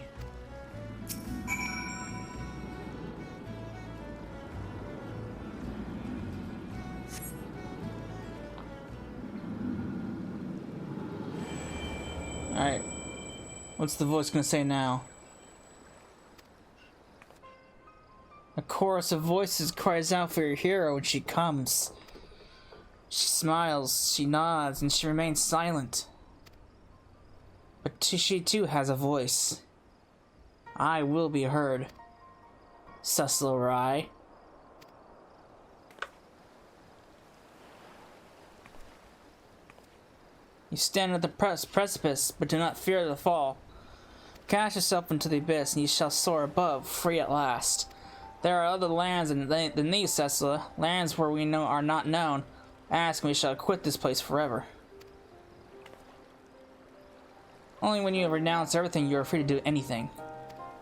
Speaker 1: Alright. What's the voice gonna say now? A chorus of voices cries out for your hero when she comes. She smiles, she nods, and she remains silent. But she too has a voice. I will be heard. Suslorai. You stand at the precipice, but do not fear the fall. Cast yourself into the abyss, and you shall soar above, free at last. There are other lands than these, Tesla. Lands where we know are not known. Ask, and we shall quit this place forever. Only when you have renounced everything, you are free to do anything.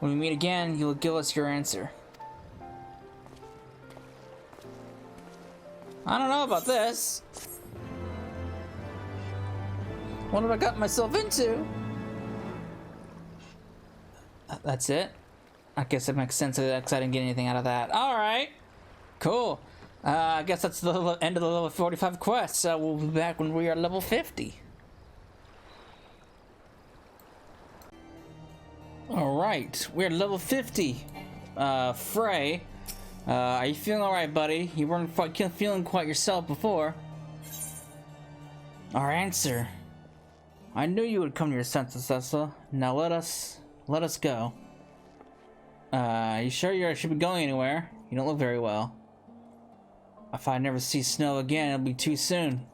Speaker 1: When we meet again, you'll give us your answer. I don't know about this. What have I got myself into? That's it? I guess it makes sense because I didn't get anything out of that. Alright. Cool. I guess that's the end of the level 45 quest, so we'll be back when we are level 50. Alright, we're level 50. Frey. Are you feeling alright, buddy? You weren't feeling quite yourself before. Our answer. I knew you would come to your senses, Cecil. Now let us go. You sure you should be going anywhere? You don't look very well. If I never see snow again, it'll be too soon.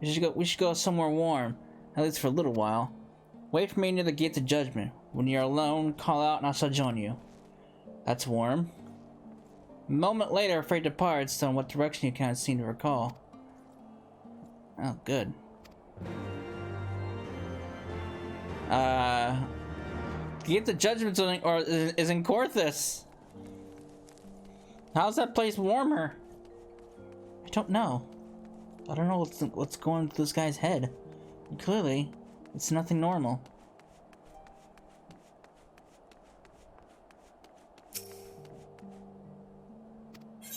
Speaker 1: We should go somewhere warm, at least for a little while. Wait for me near the gates of judgment. When you're alone, call out and I shall join you. That's warm. A moment later, Frey departs, so in what direction you can't seem to recall. Oh, good. The gates of judgment is in Corthus. How's that place warmer? I don't know. I don't know what's going through this guy's head. Clearly, it's nothing normal.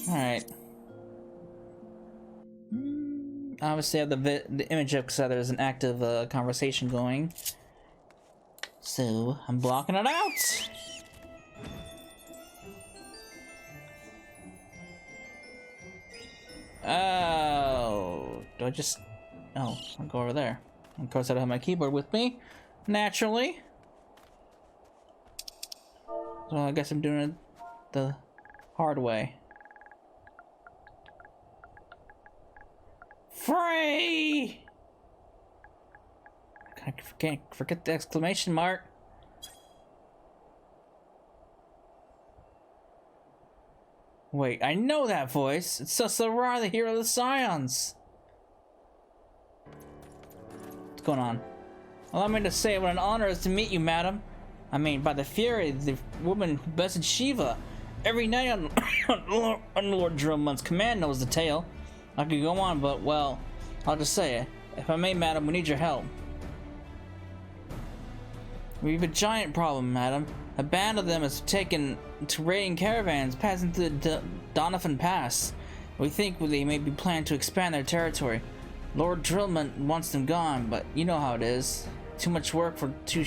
Speaker 1: Alright. Obviously I have the image up because there's an active conversation going. So, I'm blocking it out! Oh, do I just... Oh, I'll go over there. Of course I don't have my keyboard with me, naturally. So I guess I'm doing it the hard way. Free! I can't forget the exclamation mark. Wait, I know that voice. It's Cecil, the hero of the Scions. What's going on? Allow me to say what an honor it is to meet you, madam. I mean, by the fury, the woman who bested Shiva. Every night on, on Lord Drillman's command knows the tale. I could go on, but, well, I'll just say it. If I may, madam, we need your help. We have a giant problem, madam. A band of them is taken to raiding caravans passing through the Donovan Pass. We think they may be planning to expand their territory. Lord Drillman wants them gone, but you know how it is. Too much work for too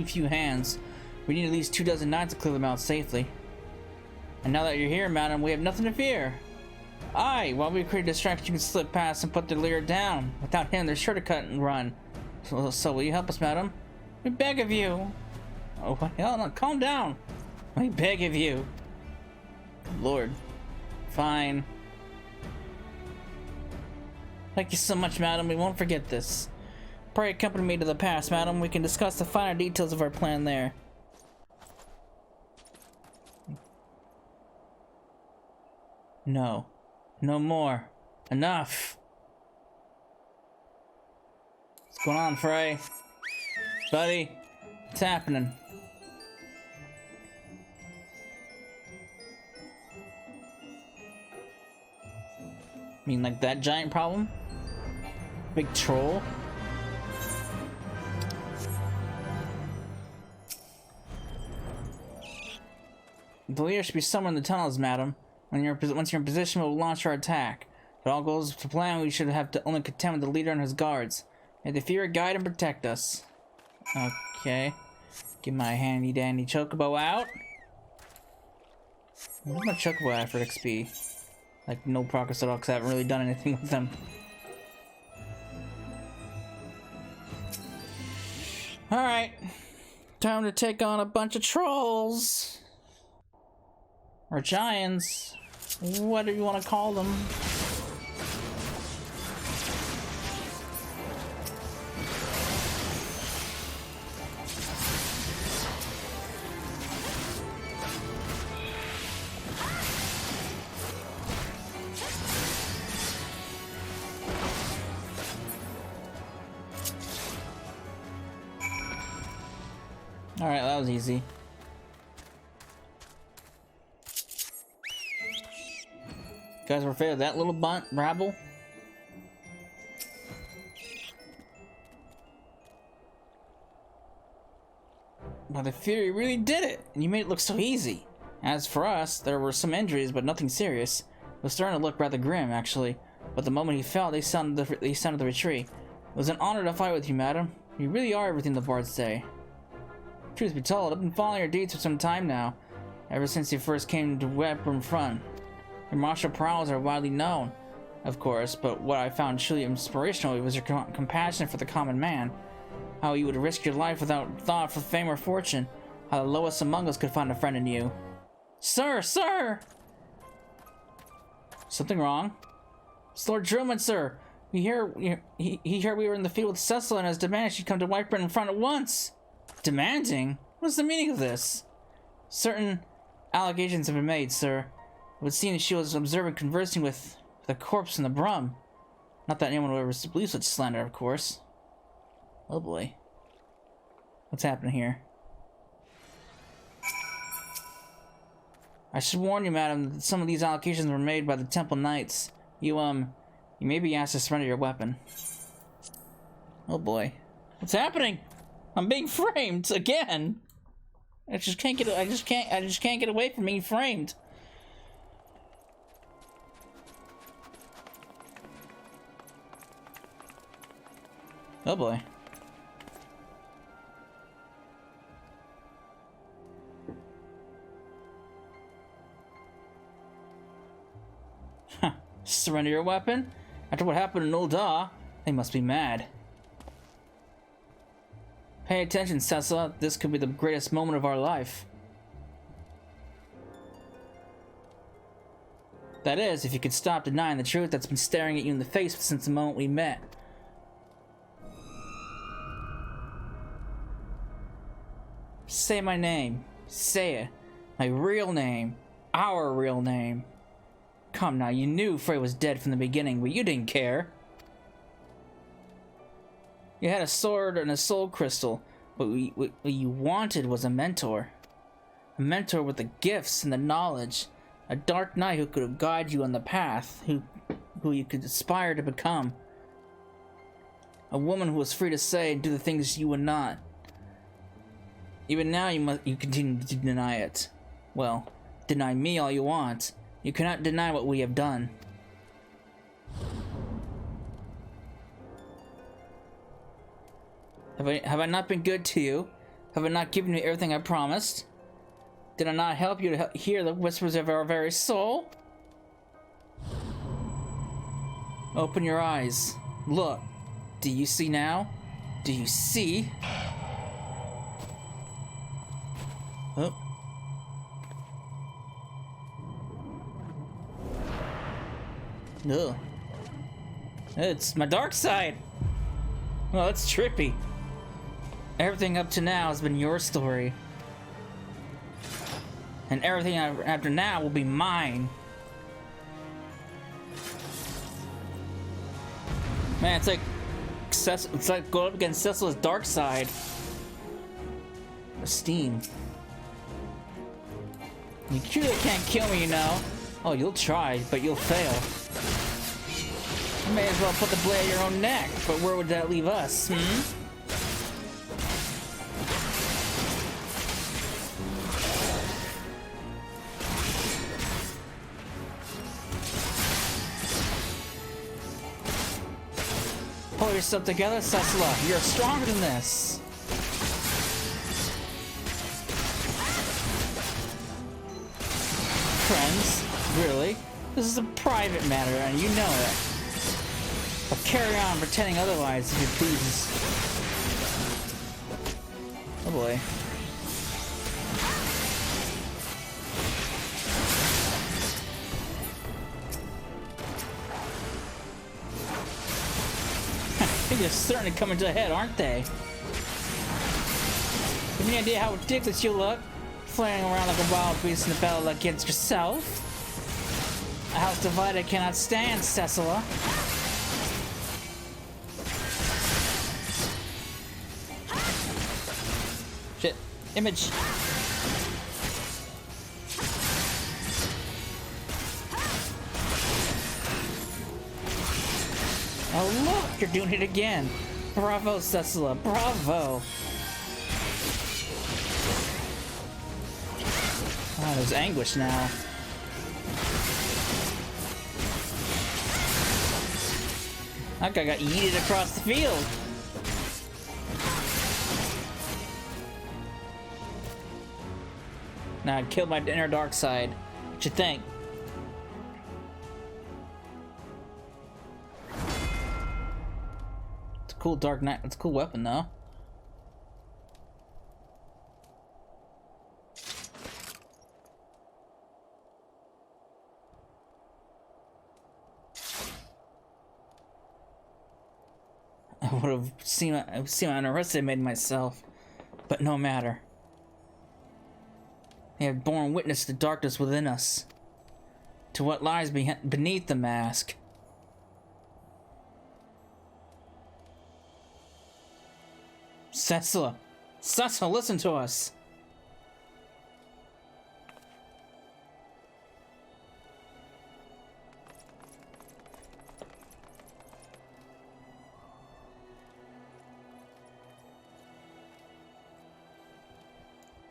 Speaker 1: few hands. We need at least 24 knights to clear them out safely. And now that you're here, madam, we have nothing to fear. Aye, while we create a distraction, you can slip past and put the leader down. Without him, they're sure to cut and run. So will you help us, madam? We beg of you. Oh, hell no, calm down. We beg of you. Lord. Fine. Thank you so much, madam. We won't forget this. Pray accompany me to the pass, madam. We can discuss the finer details of our plan there. No. No more. Enough. What's going on, Frey? Buddy? What's happening? I mean, like that giant problem? Big troll? The leader should be somewhere in the tunnels, madam. Once you're in position, we'll launch our attack. If it all goes to plan, we should have to only contend with the leader and his guards. May the Fury guide and protect us. Okay. Get my handy dandy chocobo out. Where's my chocobo at for XP? Like, no progress at all because I haven't really done anything with them. Alright. Time to take on a bunch of trolls. Or giants. What do you want to call them? Alright, that was easy. Guys were afraid of that little rabble? Well, the Fury really did it, and you made it look so easy. As for us, there were some injuries, but nothing serious. It was starting to look rather grim, actually. But the moment he fell, they sounded the retreat. It was an honor to fight with you, madam. You really are everything the bards say. Truth be told, I've been following your deeds for some time now, ever since you first came to Weapon Front. Your martial prowess are widely known, of course, but what I found truly inspirational was your compassion for the common man. How you would risk your life without thought for fame or fortune. How the lowest among us could find a friend in you. Sir, sir! Something wrong? It's Lord Drummond, sir. He heard we were in the field with Cecil and has demanded she come to Whitebridge in front at once. Demanding? What's the meaning of this? Certain allegations have been made, sir. It would seem that she was observing conversing with the corpse in the Brum. Not that anyone would ever believe such slander, of course. Oh boy. What's happening here? I should warn you, madam, that some of these allegations were made by the Temple Knights. You may be asked to surrender your weapon. Oh boy. What's happening? I'm being framed again. I just can't get away from being framed. Oh boy. Huh. Surrender your weapon? After what happened in Ul'dah, they must be mad. Pay attention, Cecil. This could be the greatest moment of our life. That is, if you could stop denying the truth that's been staring at you in the face since the moment we met. Say my name. Say it. My real name. Our real name. Come now, you knew Frey was dead from the beginning, but you didn't care. You had a sword and a soul crystal, but what you wanted was a mentor. A mentor with the gifts and the knowledge. A dark knight who could guide you on the path, who you could aspire to become. A woman who was free to say and do the things you would not. Even now you continue to deny it. Well, deny me all you want. You cannot deny what we have done. Have I not been good to you? Have I not given you everything I promised? Did I not help you to hear the whispers of our very soul? Open your eyes. Look. Do you see now? Do you see? Oh. Ugh. It's my dark side. Well, that's trippy. Everything up to now has been your story. And everything after now will be mine. Man, it's like going up against Cecil's dark side. Steam. You truly can't kill me, you know. Oh, you'll try, but you'll fail. You may as well put the blade at your own neck, but where would that leave us, Pull yourself together, Cecila. You're stronger than this. Friends? Really? This is a private matter, and you know it. But carry on pretending otherwise if you please. Oh boy. They're certainly coming to a head, aren't they? Have any idea how ridiculous you look? Flaring around like a wild beast in a battle against yourself? A house divided cannot stand, Cecila. Shit. Image. You're doing it again. Bravo, Cecilla. Bravo. Oh, there's anguish now. That guy got yeeted across the field. Now I killed my inner dark side. What you think? It's a cool Dark Knight. It's a cool weapon though. I would have seen how interested I made myself, but no matter. They have borne witness to the darkness within us, to what lies beneath the mask. Cecilla, listen to us.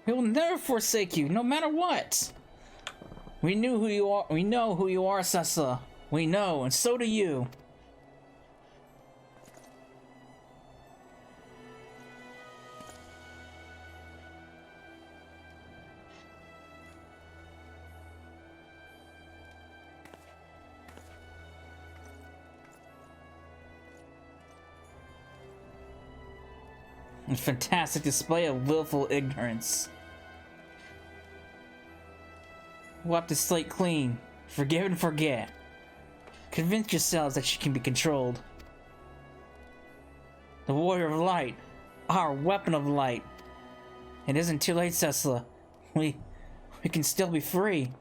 Speaker 1: We will never forsake you, no matter what. We knew who you are. We know who you are, Cecilla. We know, and so do you. A fantastic display of willful ignorance. Wipe the slate clean. Forgive and forget. Convince yourselves that she can be controlled. The warrior of light. Our weapon of light. It isn't too late, Cecilla. We can still be free.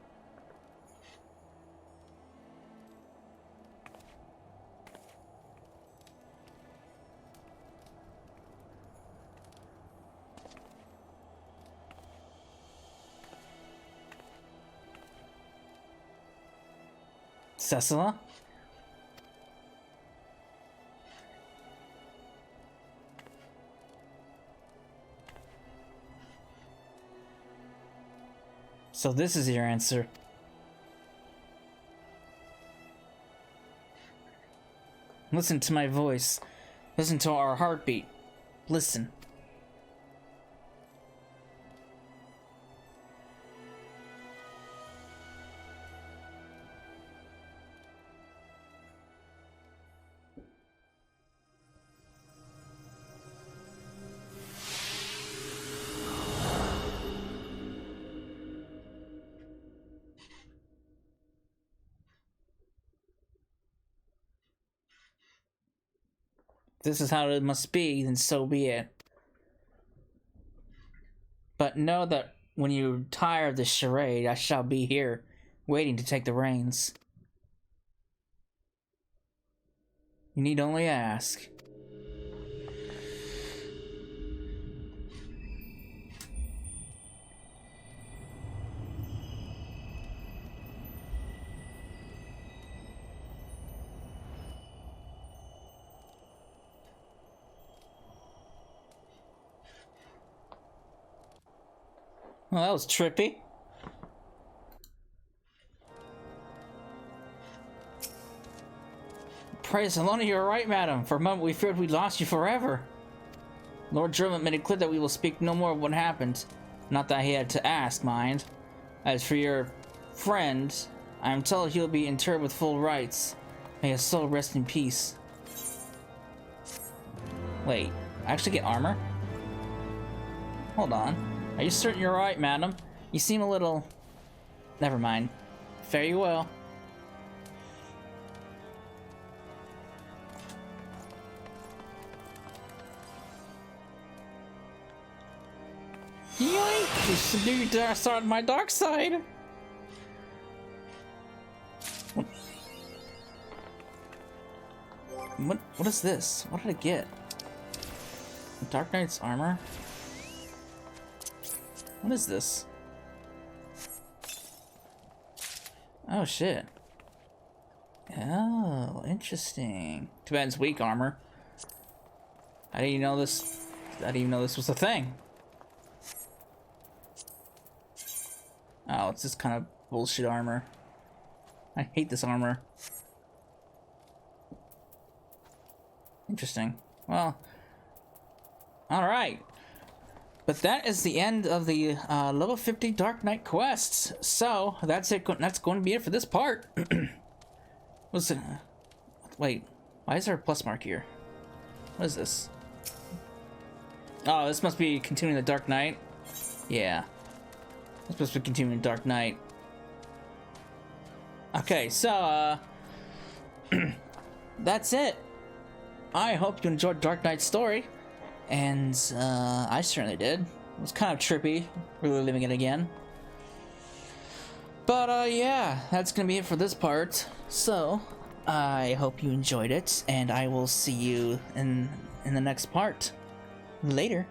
Speaker 1: Cecilla? So this is your answer. Listen to my voice. Listen to our heartbeat. Listen. This is how it must be, then so be it. But know that when you tire of this charade, I shall be here, waiting to take the reins. You need only ask. Well, that was trippy. Praise Alona, you are right, madam. For a moment we feared we'd lost you forever. Lord Drummond made it clear that we will speak no more of what happened. Not that he had to ask, mind. As for your friend, I am told he'll be interred with full rites. May his soul rest in peace. Wait, I actually get armor? Hold on. Are you certain you're right, madam? You seem a little... Never mind. Fare you well. Yoink! You subdued my dark side! What is this? What did I get? Dark Knight's armor? What is this? Oh shit. Oh, interesting. Too bad it's weak armor. I didn't even know this. I didn't even know this was a thing. Oh, it's just kind of bullshit armor. I hate this armor. Interesting. Well, alright. But that is the end of the level 50 Dark Knight quests. So, that's it. That's going to be it for this part. Listen. Wait. Why is there a plus mark here? What is this? Oh, this must be continuing the Dark Knight. Yeah. It's supposed to be continuing Dark Knight. Okay, so, that's it. I hope you enjoyed Dark Knight's story. And, I certainly did. It was kind of trippy, reliving it again. But, yeah, that's gonna be it for this part. So, I hope you enjoyed it, and I will see you in the next part. Later.